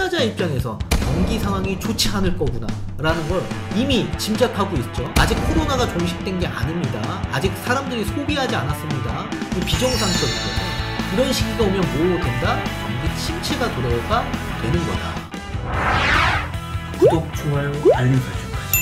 투자자 입장에서 경기 상황이 좋지 않을 거구나 라는 걸 이미 짐작하고 있죠. 아직 코로나가 종식된 게 아닙니다. 아직 사람들이 소비하지 않았습니다. 비정상적이거든요. 이런 시기가 오면 뭐 된다? 경기 침체가 도래가 되는 거다. 구독, 좋아요, 알림 설정까지.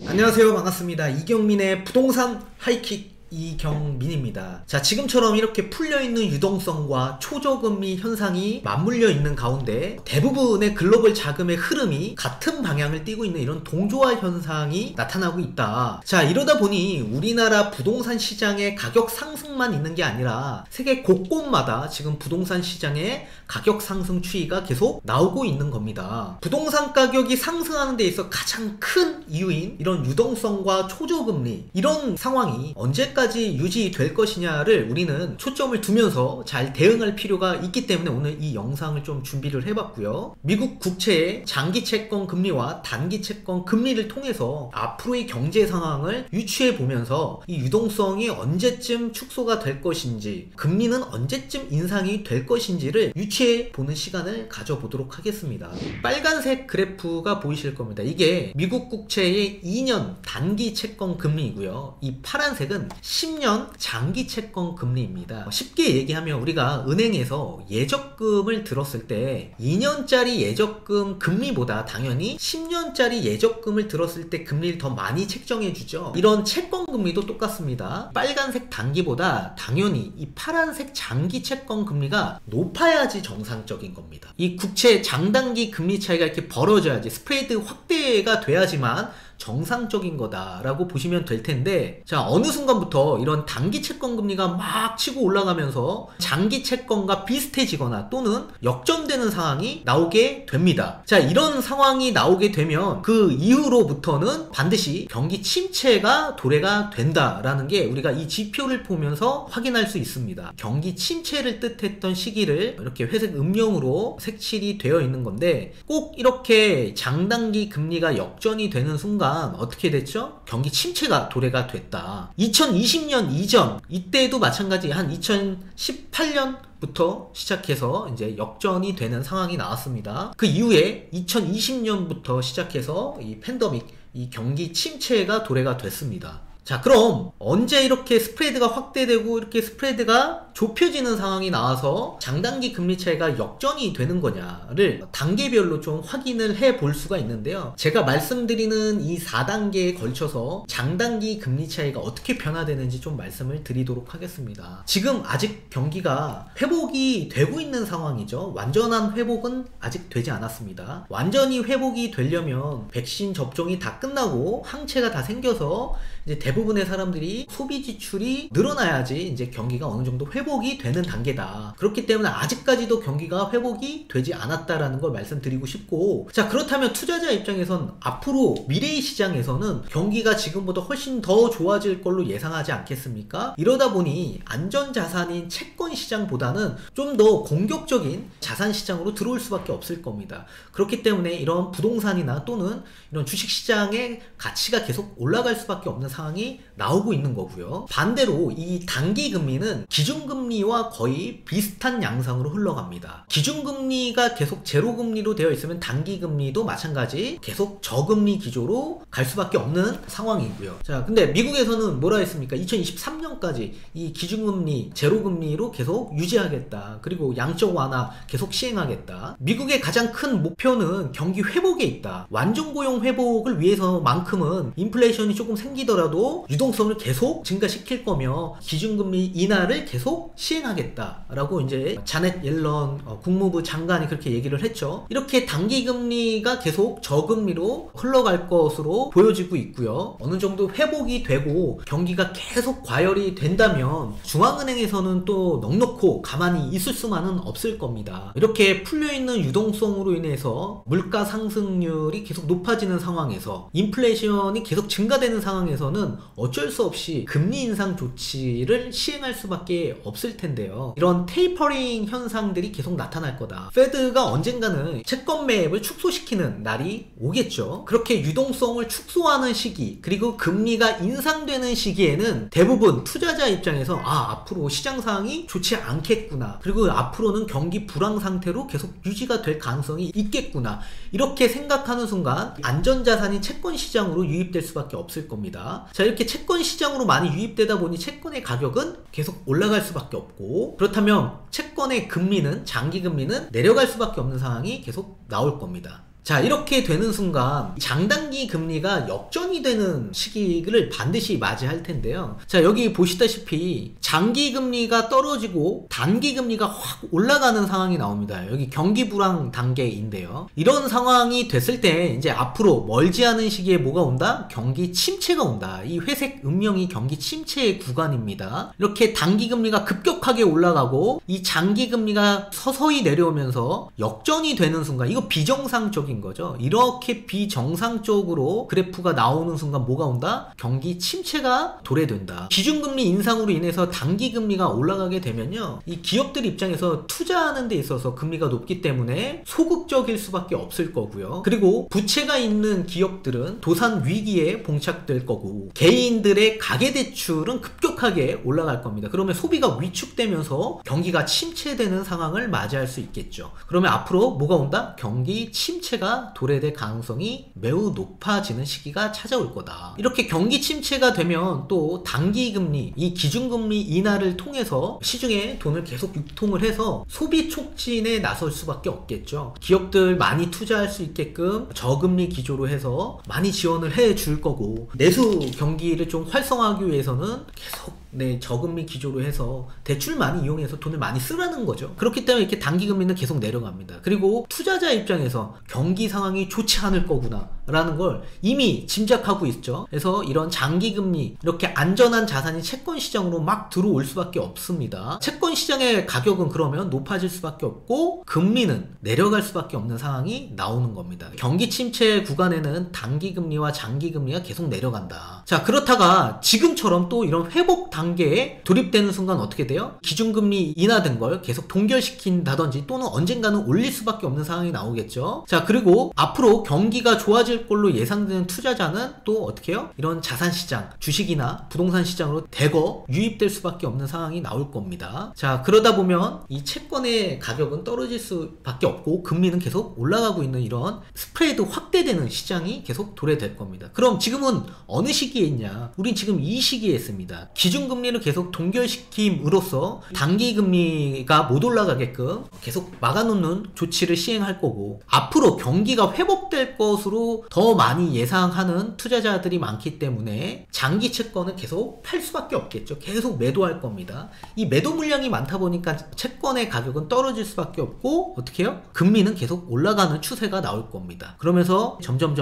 안녕하세요, 반갑습니다. 이경민의 부동산 하이킥 이경민입니다. 자, 지금처럼 이렇게 풀려있는 유동성과 초저금리 현상이 맞물려 있는 가운데 대부분의 글로벌 자금의 흐름이 같은 방향을 띠고 있는 이런 동조화 현상이 나타나고 있다. 자, 이러다 보니 우리나라 부동산 시장의 가격 상승만 있는 게 아니라 세계 곳곳마다 지금 부동산 시장의 가격 상승 추이가 계속 나오고 있는 겁니다. 부동산 가격이 상승하는 데 있어 가장 큰 이유인 이런 유동성과 초저금리, 이런 상황이 언제까지 유지될 것이냐를 우리는 초점을 두면서 잘 대응할 필요가 있기 때문에 오늘 이 영상을 좀 준비를 해봤고요. 미국 국채의 장기 채권 금리와 단기 채권 금리를 통해서 앞으로의 경제 상황을 유추해 보면서 이 유동성이 언제쯤 축소가 될 것인지, 금리는 언제쯤 인상이 될 것인지를 유추해 보는 시간을 가져보도록 하겠습니다. 빨간색 그래프가 보이실 겁니다. 이게 미국 국채의 2년 단기 채권 금리이고요. 이 파란색은 10년 장기 채권 금리입니다. 쉽게 얘기하면 우리가 은행에서 예적금을 들었을 때 2년짜리 예적금 금리보다 당연히 10년짜리 예적금을 들었을 때 금리를 더 많이 책정해 주죠. 이런 채권 금리도 똑같습니다. 빨간색 단기보다 당연히 이 파란색 장기 채권 금리가 높아야지 정상적인 겁니다. 이 국채 장단기 금리 차이가 이렇게 벌어져야지, 스프레드 확대가 돼야지만 정상적인 거다라고 보시면 될 텐데, 자, 어느 순간부터 이런 단기 채권 금리가 막 치고 올라가면서 장기 채권과 비슷해지거나 또는 역전되는 상황이 나오게 됩니다. 자, 이런 상황이 나오게 되면 그 이후로부터는 반드시 경기 침체가 도래가 된다라는 게 우리가 이 지표를 보면서 확인할 수 있습니다. 경기 침체를 뜻했던 시기를 이렇게 회색 음영으로 색칠이 되어 있는 건데, 꼭 이렇게 장단기 금리가 역전이 되는 순간 어떻게 됐죠? 경기 침체가 도래가 됐다. 2020년 이전, 이때도 마찬가지 한 2018년부터 시작해서 이제 역전이 되는 상황이 나왔습니다. 그 이후에 2020년부터 시작해서 이 팬데믹, 이 경기 침체가 도래가 됐습니다. 자, 그럼 언제 이렇게 스프레드가 확대되고 이렇게 스프레드가 좁혀지는 상황이 나와서 장단기 금리 차이가 역전이 되는 거냐를 단계별로 좀 확인을 해 볼 수가 있는데요. 제가 말씀드리는 이 4단계에 걸쳐서 장단기 금리 차이가 어떻게 변화되는지 좀 말씀을 드리도록 하겠습니다. 지금 아직 경기가 회복이 되고 있는 상황이죠. 완전한 회복은 아직 되지 않았습니다. 완전히 회복이 되려면 백신 접종이 다 끝나고 항체가 다 생겨서 이제 대부분의 사람들이 소비 지출이 늘어나야지 이제 경기가 어느 정도 회복이 되는 단계다. 그렇기 때문에 아직까지도 경기가 회복이 되지 않았다라는 걸 말씀드리고 싶고, 자, 그렇다면 투자자 입장에선 앞으로 미래의 시장에서는 경기가 지금보다 훨씬 더 좋아질 걸로 예상하지 않겠습니까? 이러다 보니 안전자산인 채권 시장보다는 좀 더 공격적인 자산 시장으로 들어올 수밖에 없을 겁니다. 그렇기 때문에 이런 부동산이나 또는 이런 주식 시장의 가치가 계속 올라갈 수밖에 없는 상황이 나오고 있는 거고요. 반대로 이 단기 금리는 기준금리와 거의 비슷한 양상으로 흘러갑니다. 기준금리가 계속 제로금리로 되어 있으면 단기금리도 마찬가지 계속 저금리 기조로 갈 수밖에 없는 상황이고요. 자, 근데 미국에서는 뭐라 했습니까? 2023년까지 이 기준금리 제로금리로 계속 유지하겠다. 그리고 양적 완화 계속 시행하겠다. 미국의 가장 큰 목표는 경기 회복에 있다. 완전 고용 회복을 위해서만큼은 인플레이션이 조금 생기더라도 유동성을 계속 증가시킬 거며 기준금리 인하를 계속 시행하겠다라고 이제 자넷 옐런 국무부 장관이 그렇게 얘기를 했죠. 이렇게 단기금리가 계속 저금리로 흘러갈 것으로 보여지고 있고요. 어느 정도 회복이 되고 경기가 계속 과열이 된다면 중앙은행에서는 또 넉넉히 가만히 있을 수만은 없을 겁니다. 이렇게 풀려있는 유동성으로 인해서 물가 상승률이 계속 높아지는 상황에서 인플레이션이 계속 증가되는 상황에서는 어쩔 수 없이 금리 인상 조치를 시행할 수밖에 없을 텐데요. 이런 테이퍼링 현상들이 계속 나타날 거다. 페드가 언젠가는 채권 매입을 축소시키는 날이 오겠죠. 그렇게 유동성을 축소하는 시기, 그리고 금리가 인상되는 시기에는 대부분 투자자 입장에서 앞으로 시장 상황이 좋지 않겠구나, 그리고 앞으로는 경기 불황 상태로 계속 유지가 될 가능성이 있겠구나, 이렇게 생각하는 순간 안전자산이 채권 시장으로 유입될 수밖에 없을 겁니다. 자, 이렇게 채권 시장으로 많이 유입되다 보니 채권의 가격은 계속 올라갈 수밖에 없고, 그렇다면 채권의 금리는, 장기 금리는 내려갈 수밖에 없는 상황이 계속 나올 겁니다. 자, 이렇게 되는 순간 장단기 금리가 역전이 되는 시기를 반드시 맞이할 텐데요. 자, 여기 보시다시피 장기 금리가 떨어지고 단기 금리가 확 올라가는 상황이 나옵니다. 여기 경기 불황 단계인데요. 이런 상황이 됐을 때 이제 앞으로 멀지 않은 시기에 뭐가 온다? 경기 침체가 온다. 이 회색 음영이 경기 침체의 구간입니다. 이렇게 단기 금리가 급격하게 올라가고 이 장기 금리가 서서히 내려오면서 역전이 되는 순간, 이거 비정상적인 거죠. 이렇게 비정상적으로 그래프가 나오는 순간 뭐가 온다? 경기 침체가 도래된다. 기준금리 인상으로 인해서 단기금리가 올라가게 되면요, 이 기업들 입장에서 투자하는 데 있어서 금리가 높기 때문에 소극적일 수밖에 없을 거고요. 그리고 부채가 있는 기업들은 도산 위기에 봉착될 거고, 개인들의 가계대출은 급격하게 올라갈 겁니다. 그러면 소비가 위축되면서 경기가 침체되는 상황을 맞이할 수 있겠죠. 그러면 앞으로 뭐가 온다? 경기 침체가 도래될 가능성이 매우 높아지는 시기가 찾아올 거다. 이렇게 경기 침체가 되면 또 단기금리, 이 기준금리 인하를 통해서 시중에 돈을 계속 유통을 해서 소비 촉진에 나설 수밖에 없겠죠. 기업들 많이 투자할 수 있게끔 저금리 기조로 해서 많이 지원을 해 줄 거고, 내수 경기를 좀 활성화하기 위해서는 계속 저금리 기조로 해서 대출 많이 이용해서 돈을 많이 쓰라는 거죠. 그렇기 때문에 이렇게 단기금리는 계속 내려갑니다. 그리고 투자자 입장에서 경기 상황이 좋지 않을 거구나 라는 걸 이미 짐작하고 있죠. 그래서 이런 장기금리, 이렇게 안전한 자산이 채권 시장으로 막 들어올 수밖에 없습니다. 채권 시장의 가격은 그러면 높아질 수밖에 없고 금리는 내려갈 수밖에 없는 상황이 나오는 겁니다. 경기 침체 구간에는 단기금리와 장기금리가 계속 내려간다. 자, 그렇다가 지금처럼 또 이런 회복 단계에 돌입되는 순간 어떻게 돼요? 기준금리 인하된 걸 계속 동결시킨다든지 또는 언젠가는 올릴 수밖에 없는 상황이 나오겠죠. 자, 그리고 앞으로 경기가 좋아질 걸로 예상되는 투자자는 또 어떻게 해요? 이런 자산시장, 주식이나 부동산 시장으로 대거 유입될 수밖에 없는 상황이 나올 겁니다. 자, 그러다 보면 이 채권의 가격은 떨어질 수밖에 없고 금리는 계속 올라가고 있는 이런 스프레드 확대되는 시장이 계속 도래될 겁니다. 그럼 지금은 어느 시기에 있냐? 우린 지금 이 시기에 있습니다. 기준금리를 계속 동결시킴으로써 단기금리가 못 올라가게끔 계속 막아놓는 조치를 시행할 거고, 앞으로 경기가 회복될 것으로 더 많이 예상하는 투자자들이 많기 때문에 장기 채권은 계속 팔 수밖에 없겠죠. 계속 매도할 겁니다. 이 매도 물량이 많다 보니까 채권의 가격은 떨어질 수밖에 없고, 어떻게 해요? 금리는 계속 올라가는 추세가 나올 겁니다. 그러면서 점점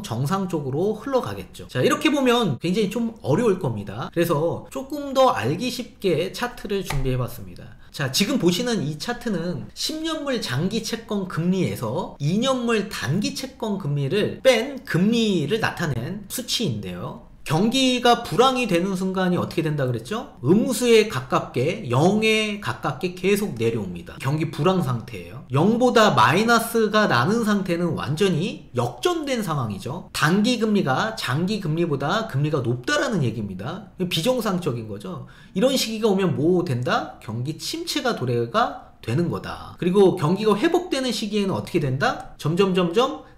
정상적으로 흘러가겠죠. 자, 이렇게 보면 굉장히 좀 어려울 겁니다. 그래서 조금 더 알기 쉽게 차트를 준비해봤습니다. 자, 지금 보시는 이 차트는 10년물 장기 채권 금리에서 2년물 단기 채권 금리를 뺀 금리를 나타낸 수치인데요. 경기가 불황이 되는 순간이 어떻게 된다 그랬죠? 음수에 가깝게, 0에 가깝게 계속 내려옵니다. 경기 불황 상태예요. 0보다 마이너스가 나는 상태는 완전히 역전된 상황이죠. 단기 금리가 장기 금리보다 금리가 높다라는 얘기입니다. 비정상적인 거죠. 이런 시기가 오면 뭐 된다? 경기 침체가 도래가 되는 거다. 그리고 경기가 회복되는 시기에는 어떻게 된다? 점점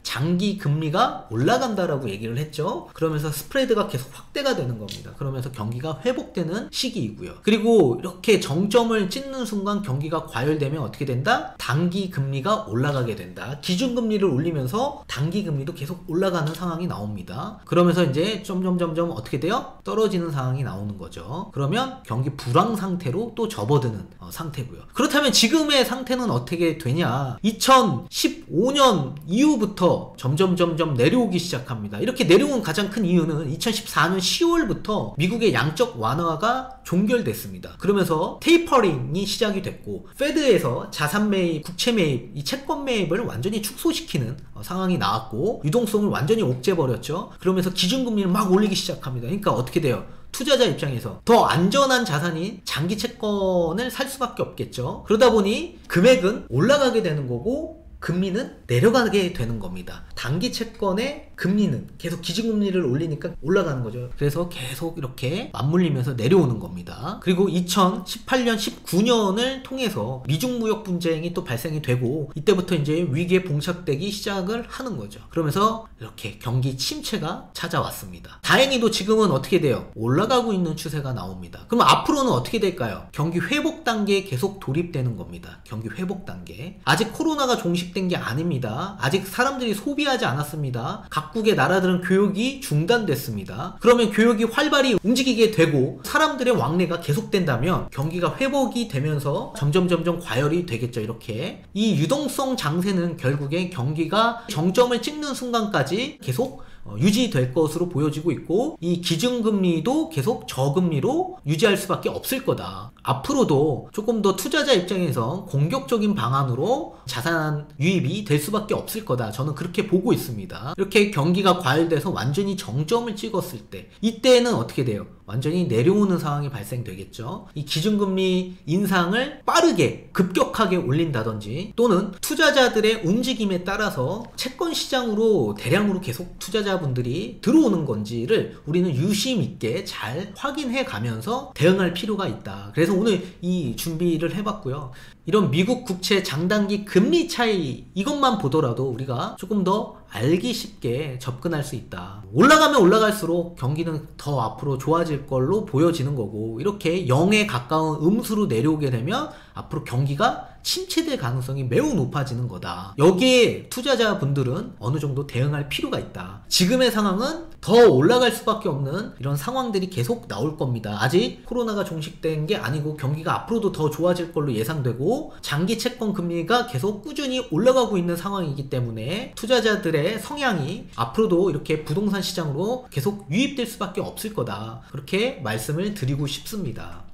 장기 금리가 올라간다라고 얘기를 했죠. 그러면서 스프레드가 계속 확대가 되는 겁니다. 그러면서 경기가 회복되는 시기이고요. 그리고 이렇게 정점을 찍는 순간 경기가 과열되면 어떻게 된다? 단기 금리가 올라가게 된다. 기준금리를 올리면서 단기 금리도 계속 올라가는 상황이 나옵니다. 그러면서 이제 점점 어떻게 돼요? 떨어지는 상황이 나오는 거죠. 그러면 경기 불황 상태로 또 접어드는 상태고요. 그렇다면 지금의 상태는 어떻게 되냐? 2015년 이후부터 그러면서 점점 내려오기 시작합니다. 이렇게 내려온 가장 큰 이유는 2014년 10월부터 미국의 양적 완화가 종결됐습니다. 그러면서 테이퍼링이 시작이 됐고 페드에서 자산 매입, 국채 매입, 이 채권 매입을 완전히 축소시키는 상황이 나왔고 유동성을 완전히 옥죄버렸죠. 그러면서 기준금리를 막 올리기 시작합니다. 그러니까 어떻게 돼요? 투자자 입장에서 더 안전한 자산인 장기 채권을 살 수밖에 없겠죠. 그러다 보니 금액은 올라가게 되는 거고 금리는 내려가게 되는 겁니다. 단기 채권의 금리는 계속 기준금리를 올리니까 올라가는 거죠. 그래서 계속 이렇게 맞물리면서 내려오는 겁니다. 그리고 2018년, 19년을 통해서 미중 무역 분쟁이 또 발생이 되고 이때부터 이제 위기에 봉착되기 시작을 하는 거죠. 그러면서 이렇게 경기 침체가 찾아왔습니다. 다행히도 지금은 어떻게 돼요? 올라가고 있는 추세가 나옵니다. 그럼 앞으로는 어떻게 될까요? 경기 회복 단계에 계속 돌입되는 겁니다. 경기 회복 단계. 아직 코로나가 종식된 게 아닙니다. 아직 사람들이 소비하지 않았습니다. 각국의 나라들은 교역이 중단됐습니다. 그러면 교역이 활발히 움직이게 되고 사람들의 왕래가 계속된다면 경기가 회복이 되면서 점점 과열이 되겠죠. 이렇게 이 유동성 장세는 결국에 경기가 정점을 찍는 순간까지 계속 유지될 것으로 보여지고 있고 이 기준금리도 계속 저금리로 유지할 수밖에 없을 거다. 앞으로도 조금 더 투자자 입장에서 공격적인 방안으로 자산 유입이 될 수밖에 없을 거다. 저는 그렇게 보고 있습니다. 이렇게 경기가 과열돼서 완전히 정점을 찍었을 때 이때는 어떻게 돼요? 완전히 내려오는 상황이 발생되겠죠. 이 기준금리 인상을 빠르게 급격하게 올린다든지 또는 투자자들의 움직임에 따라서 채권 시장으로 대량으로 계속 투자자분들이 들어오는 건지를 우리는 유심 있게 잘 확인해 가면서 대응할 필요가 있다. 그래서 오늘 이 준비를 해봤고요. 이런 미국 국채 장단기 금리 차이 이것만 보더라도 우리가 조금 더 알기 쉽게 접근할 수 있다. 올라가면 올라갈수록 경기는 더 앞으로 좋아질 걸로 보여지는 거고 이렇게 0에 가까운 음수로 내려오게 되면 앞으로 경기가 침체될 가능성이 매우 높아지는 거다. 여기에 투자자분들은 어느 정도 대응할 필요가 있다. 지금의 상황은 더 올라갈 수밖에 없는 이런 상황들이 계속 나올 겁니다. 아직 코로나가 종식된 게 아니고 경기가 앞으로도 더 좋아질 걸로 예상되고 장기 채권 금리가 계속 꾸준히 올라가고 있는 상황이기 때문에 투자자들의 성향이 앞으로도 이렇게 부동산 시장으로 계속 유입될 수밖에 없을 거다. 그렇게 말씀을 드리고 싶습니다.